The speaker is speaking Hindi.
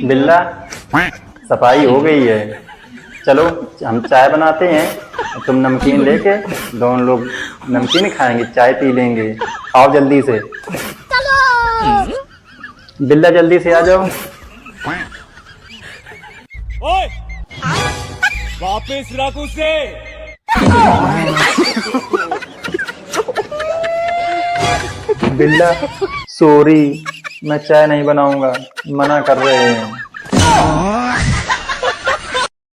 बिल्ला, सफाई हो गई है, चलो हम चाय बनाते हैं, तुम नमकीन लेके दोनों लोग नमकीन खाएंगे, चाय पी लेंगे। आओ जल्दी से। बिल्ला जल्दी से आ जाओ। ओए, वापस रख उसे। बिल्ला, सॉरी, मैं चाय नहीं बनाऊंगा, मना कर रहे हैं।